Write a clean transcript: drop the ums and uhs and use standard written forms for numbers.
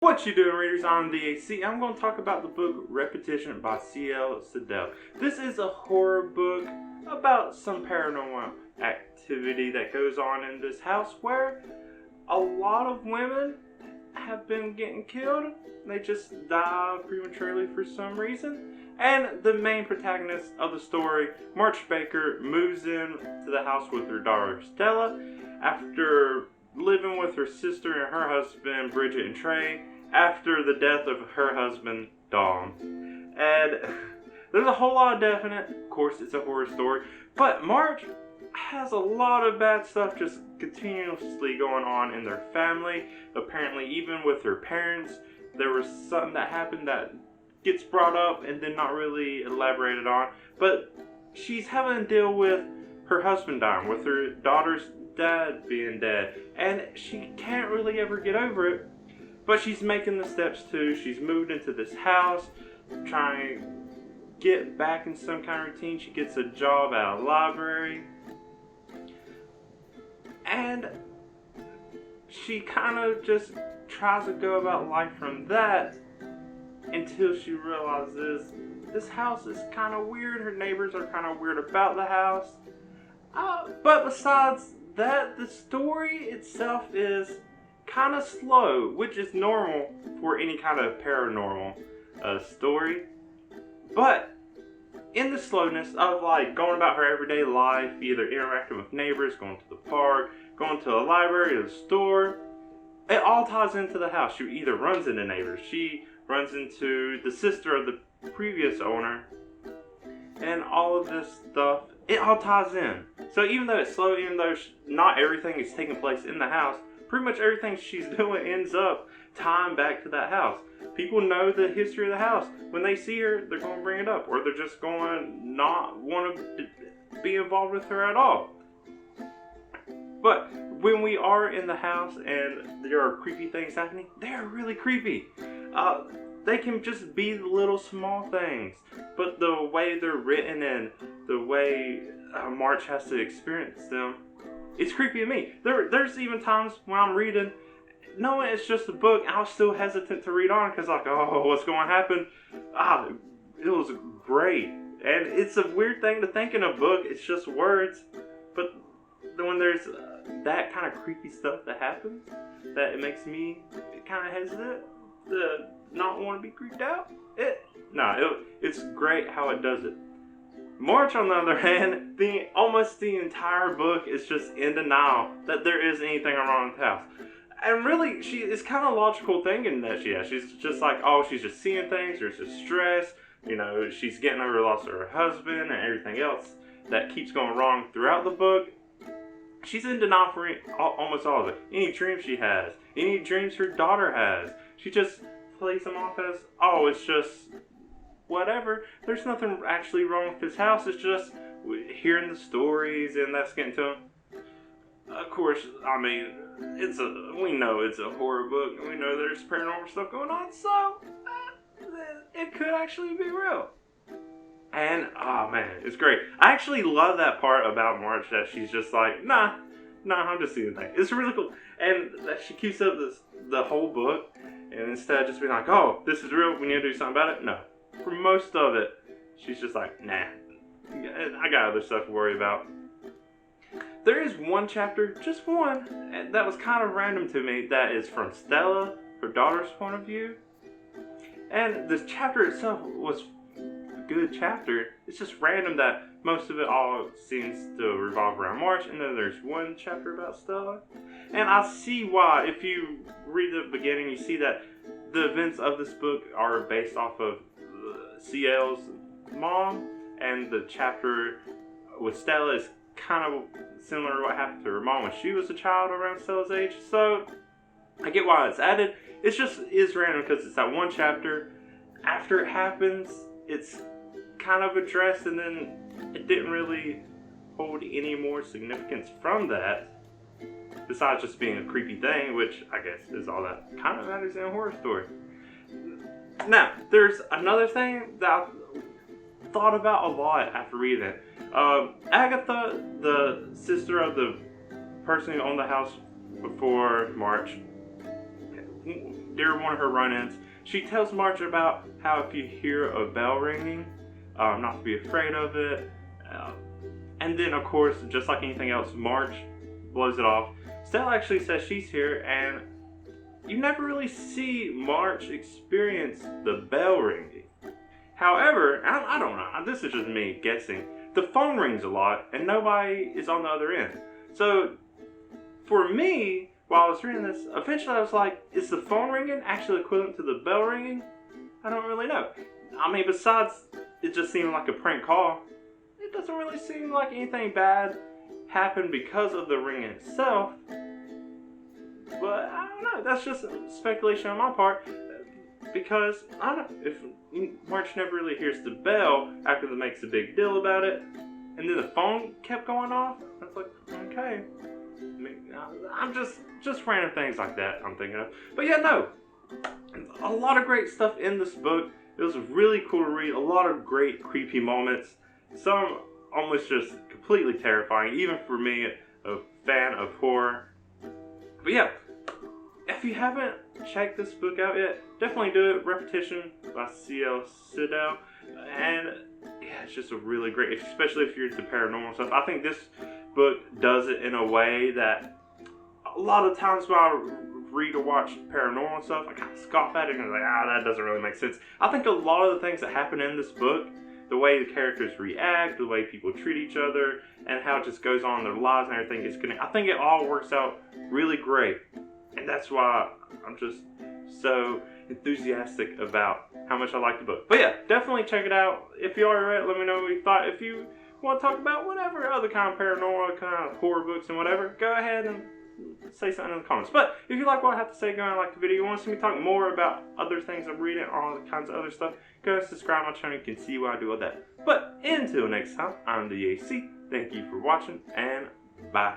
What you doing, readers? I'm DAC. I'm going to talk about the book Repetition by Sidell. This is a horror book about some paranormal activity that goes on in this house where a lot of women have been getting killed. They just die prematurely for some reason. And the main protagonist of the story, Marche Baker, moves in to the house with her daughter Stella after living with her sister and her husband, Bridget and Trey, after the death of her husband, Dom. And there's a whole lot of death in it. Of course, it's a horror story. But Marche has a lot of bad stuff just continuously going on in their family. Apparently, even with her parents, there was something that happened that gets brought up and then not really elaborated on. But she's having to deal with her husband dying, with her daughter's dad being dead, and she can't really ever get over it. But she's making the steps too. She's moved into this house, trying to get back in some kind of routine. She gets a job at a library, and she kind of just tries to go about life from that until she realizes this house is kind of weird. Her neighbors are kind of weird about the house. But besides that, the story itself is kind of slow, which is normal for any kind of paranormal story. But in the slowness of like going about her everyday life, either interacting with neighbors, going to the park, going to a library or the store, it all ties into the house. She either runs into neighbors, she runs into the sister of the previous owner, and all of this stuff, it all ties in. So even though it's slow, even though not everything is taking place in the house, pretty much everything she's doing ends up tying back to that house. People know the history of the house. When they see her, they're going to bring it up, or they're just going to not want to be involved with her at all. But when we are in the house and there are creepy things happening, they are really creepy. They can just be the little small things, but the way they're written and the way Marche has to experience them, it's creepy to me. There's even times when I'm reading, knowing it's just a book, I was still hesitant to read on because like, oh, what's going to happen? It was great. And it's a weird thing to think in a book, it's just words, but when there's that kind of creepy stuff that happens, that it makes me kind of hesitant to not want to be creeped out. It's great how it does it. Marche, on the other hand, almost the entire book is just in denial that there is anything wrong with the house. And really, it's kind of logical thinking that she has. She's just like, oh, she's just seeing things, there's just stress, she's getting over the loss of her husband and everything else that keeps going wrong throughout the book. She's in denial for almost all of it. Any dreams she has, any dreams her daughter has, she just plays them off as, oh, it's just whatever. There's nothing actually wrong with this house. It's just hearing the stories and that's getting to them. Of course, I mean, we know it's a horror book and we know there's paranormal stuff going on, so it could actually be real. And, oh man, it's great. I actually love that part about Marche, that she's just like, nah, I'm just seeing things. It's really cool. And that she keeps up the whole book, and instead of just being like, oh, this is real, we need to do something about it. No. For most of it, she's just like, nah, I got other stuff to worry about. There is one chapter, just one, that was kind of random to me, that is from Stella, her daughter's point of view. And this chapter itself was good chapter. It's just random that most of it all seems to revolve around Marche, and then there's one chapter about Stella. And I see why. If you read the beginning, you see that the events of this book are based off of Sidell's mom, and the chapter with Stella is kind of similar to what happened to her mom when she was a child around Stella's age. So I get why it's added. It just is random because it's that one chapter. After it happens, it's kind of addressed, and then it didn't really hold any more significance from that, besides just being a creepy thing, which I guess is all that kind of matters in a horror story. Now, there's another thing that I thought about a lot after reading it. Agatha, the sister of the person who owned the house before Marche, during one of her run-ins, she tells Marche about how if you hear a bell ringing, not to be afraid of it. And then, of course, just like anything else, Marche blows it off. Sidell actually says she's here, and you never really see Marche experience the bell ringing. However, I don't know, this is just me guessing, the phone rings a lot, and nobody is on the other end. So, for me, while I was reading this, eventually I was like, is the phone ringing actually equivalent to the bell ringing? I don't really know. I mean, besides it just seeming like a prank call, it doesn't really seem like anything bad happened because of the ring itself. But I don't know, that's just speculation on my part. Because, I don't know, if Marche never really hears the bell after they makes a big deal about it, and then the phone kept going off, I was like, okay. I mean, I'm just random things like that I'm thinking of. But yeah, no, a lot of great stuff in this book. It was really cool to read, a lot of great creepy moments, some almost just completely terrifying, even for me, a fan of horror. But yeah, if you haven't checked this book out yet, definitely do it. Repetition by Sidell. And yeah, it's just a really great, especially if you're into paranormal stuff. I think this book does it in a way that a lot of times when I read or watch paranormal stuff, I kind of scoff at it and I'm like, that doesn't really make sense. I think a lot of the things that happen in this book, the way the characters react, the way people treat each other, and how it just goes on in their lives and everything is connected, I think it all works out really great. And that's why I'm just so enthusiastic about how much I like the book. But yeah, definitely check it out. If you already read it, let me know what you thought. If you want to talk about whatever other kind of paranormal, kind of horror books and whatever, go ahead and say something in the comments. But if you like what I have to say, go and like the video. You want to see me talk more about other things I'm reading, all the kinds of other stuff, go and subscribe to my channel. You can see what I do with that. But until next time, I'm the AC. Thank you for watching, and bye.